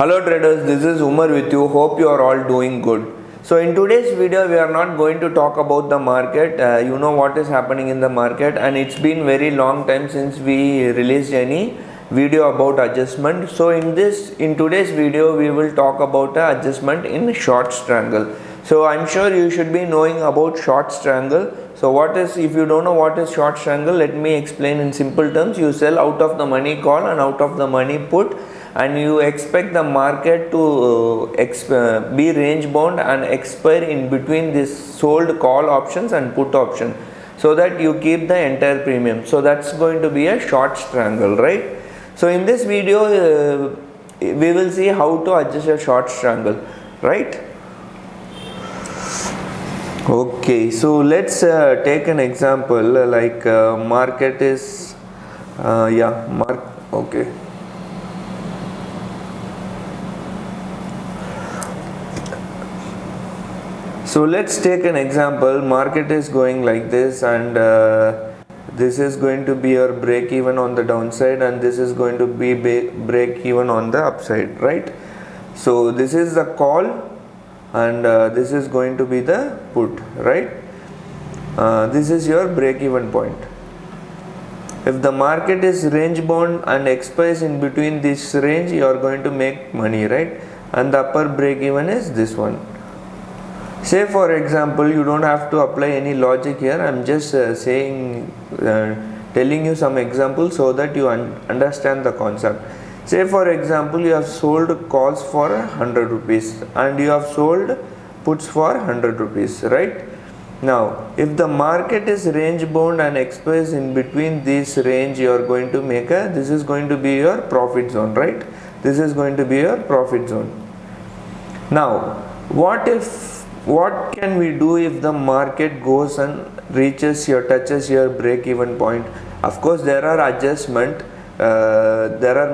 Hello traders, this is Umar with you. Hope you are all doing good. So in today's video we are not going to talk about the market. You know what is happening in the market, and it's been very long time since we released any video about adjustment. So in today's video we will talk about the adjustment in short strangle. So I'm sure you should be knowing about short strangle. So if you don't know what is short strangle, let me explain in simple terms. You sell out of the money call and out of the money put, and you expect the market to be range bound and expire in between this sold call options and put option, so that you keep the entire premium. So that's going to be a short strangle, right? So in this video we will see how to adjust a short strangle, right? Okay, so let's take an example like market is okay. So let's take an example. Market is going like this, and this is going to be your break even on the downside, and this is going to be break even on the upside, right? So this is the call, and this is going to be the put, right? This is your break even point. If the market is range bound and expires in between this range, you are going to make money, right? And the upper break even is this one. Say for example, you don't have to apply any logic here. I'm just telling you some examples so that you understand the concept. Say for example, you have sold calls for 100 rupees and you have sold puts for 100 rupees, right? Now, if the market is range bound and expires in between this range, you are going to make this is going to be your profit zone, right? This is going to be your profit zone. Now, what can we do if the market goes and touches your break even point? Of course, there are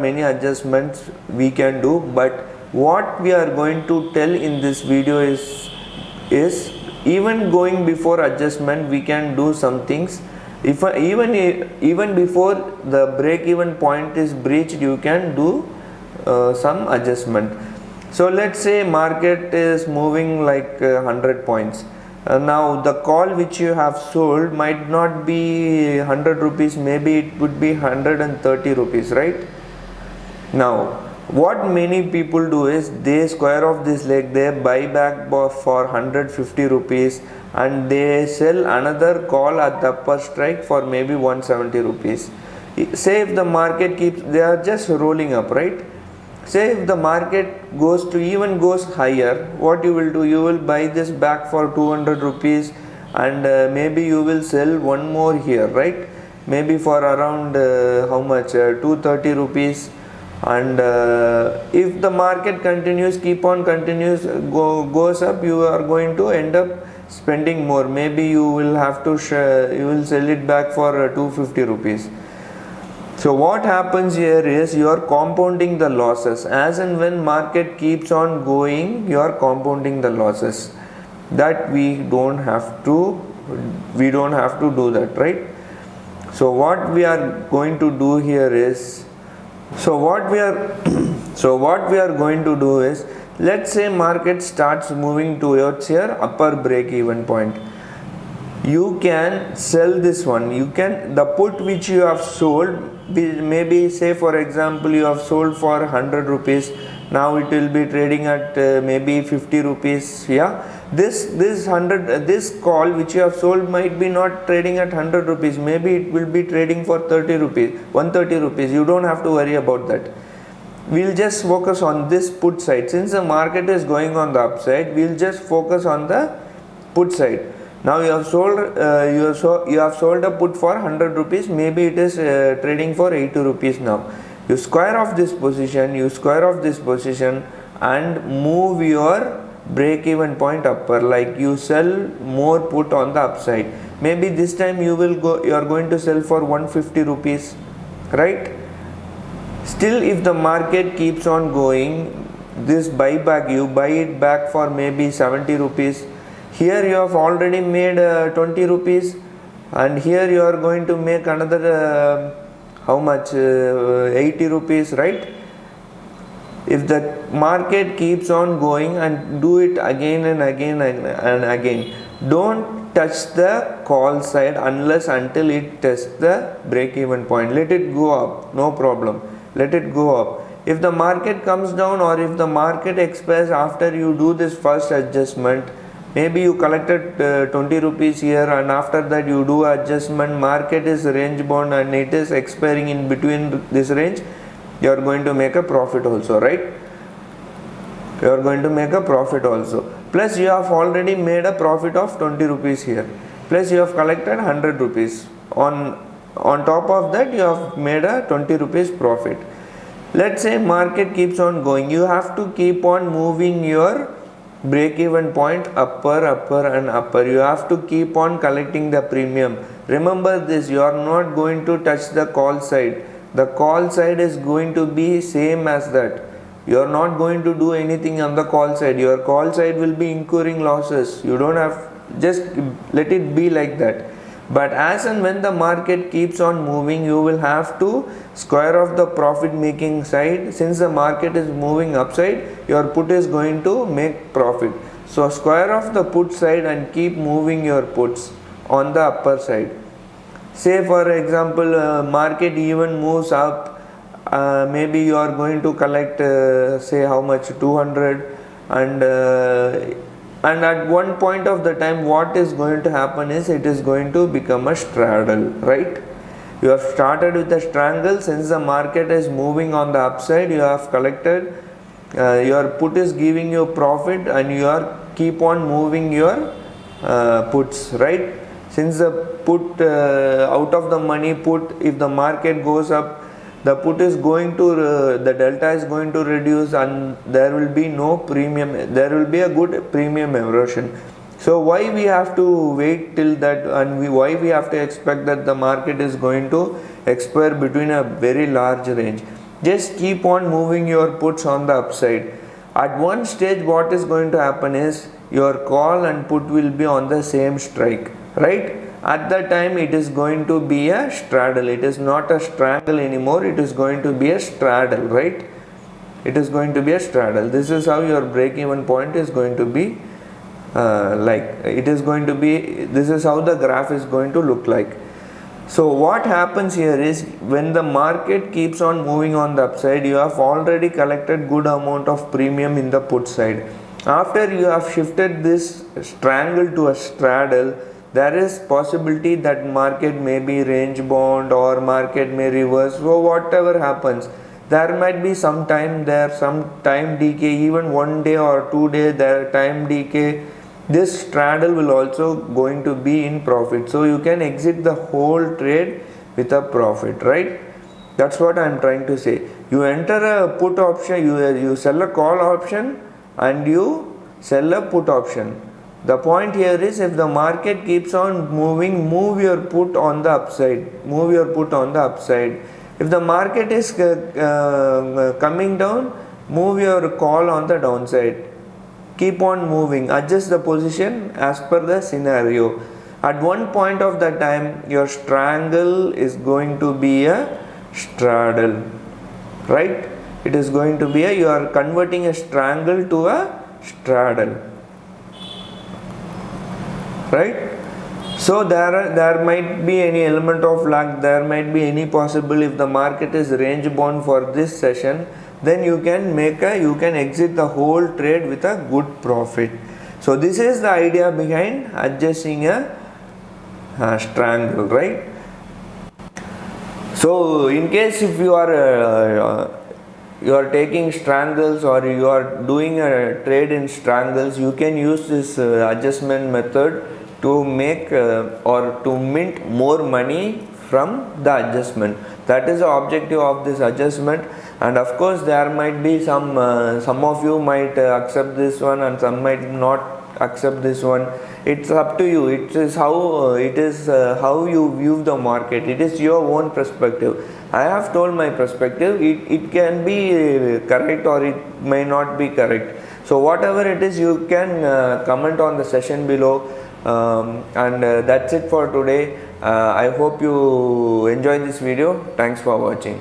many adjustments we can do, but what we are going to tell in this video is even going before adjustment we can do some things. Even before the break even point is breached, you can do some adjustment. So let's say market is moving like 100 points. Now the call which you have sold might not be 100 rupees, maybe it would be 130 rupees, right? Now what many people do is they square off this leg, they buy back for 150 rupees and they sell another call at the upper strike for maybe 170 rupees. Say if the market they are just rolling up, right? Say if the market goes higher, what you will do, you will buy this back for 200 rupees and maybe you will sell one more here, right? Maybe for around 230 rupees. And if the market goes up, you are going to end up spending more. Maybe you will have to you will sell it back for 250 rupees. So what happens here is you are compounding the losses. As and when market keeps on going, you are compounding the losses. That we don't have to do that, right? So what we are going to do here is let's say market starts moving towards your upper break even point. You can sell this one. The put which you have sold, maybe say for example you have sold for 100 rupees. Now it will be trading at maybe 50 rupees. Yeah, this call which you have sold might be not trading at 100 rupees. Maybe it will be trading for 30 rupees, 130 rupees. You don't have to worry about that. We'll just focus on this put side. Since the market is going on the upside, we'll just focus on the put side. Now you have sold a put for 100 rupees. Maybe it is trading for 80 rupees now. You square off this position, and move your break even point upper. Like you sell more put on the upside. Maybe this time you are going to sell for 150 rupees, right? Still, if the market keeps on going, this buyback, you buy it back for maybe 70 rupees. Here you have already made 20 rupees, and here you are going to make another 80 rupees, right? If the market keeps on going, and do it again and again and again, don't touch the call side unless until it tests the break even point. Let it go up, no problem, let it go up. If the market comes down, or if the market expires after you do this first adjustment, maybe you collected 20 rupees here, and after that you do adjustment, market is range bound and it is expiring in between this range, you are going to make a profit also, right? You are going to make a profit also. Plus you have already made a profit of 20 rupees here. Plus you have collected 100 rupees. On top of that, you have made a 20 rupees profit. Let's say market keeps on going. You have to keep on moving your break even point upper and upper. You have to keep on collecting the premium. Remember this, you are not going to touch the call side. The call side is going to be same as that. You are not going to do anything on the call side. Your call side will be incurring losses. You don't have, just let it be like that. But as and when the market keeps on moving, you will have to square off the profit making side. Since the market is moving upside, your put is going to make profit. So square off the put side and keep moving your puts on the upper side. Say for example, market even moves up, maybe you are going to collect say how much, 200, and at one point of the time what is going to happen is it is going to become a straddle, right? You have started with a strangle. Since the market is moving on the upside, you have collected, your put is giving you profit, and you are keep on moving your puts, right? Since the put out of the money put, if the market goes up, the put is going to the delta is going to reduce, and there will be no premium, there will be a good premium erosion. So why we have to wait till that, and why we have to expect that the market is going to expire between a very large range? Just keep on moving your puts on the upside. At one stage what is going to happen is your call and put will be on the same strike, right? At that time it is going to be a straddle. It is not a strangle anymore, it is going to be a straddle, right? It is going to be a straddle. This is how your break even point is going to be this is how the graph is going to look like. So what happens here is, when the market keeps on moving on the upside, you have already collected good amount of premium in the put side. After you have shifted this strangle to a straddle, there is possibility that market may be range bound or market may reverse. So whatever happens, there might be some time decay, even 1 day or 2 day there time decay. This straddle will also going to be in profit, so you can exit the whole trade with a profit, right? That's what I am trying to say. You enter a put option, you sell a call option and you sell a put option. The point here is, if the market keeps on moving, move your put on the upside. Move your put on the upside. If the market is coming down, move your call on the downside. Keep on moving, adjust the position as per the scenario. At one point of the time, your strangle is going to be a straddle, right? It is going to be you are converting a strangle to a straddle, right? So there might be any element of luck, there might be any possible, if the market is range bound for this session, then you can exit the whole trade with a good profit. So this is the idea behind adjusting a strangle, right? So in case if you are taking strangles, or you are doing a trade in strangles, you can use this adjustment method to make or to mint more money from the adjustment. That is the objective of this adjustment. And of course there might be some of you might accept this one and some might not accept this one. It's up to you. It is how you view the market. It is your own perspective. I have told my perspective. It can be correct or it may not be correct. So whatever it is, you can comment on the session below. And that's it for today. I hope you enjoyed this video. Thanks for watching.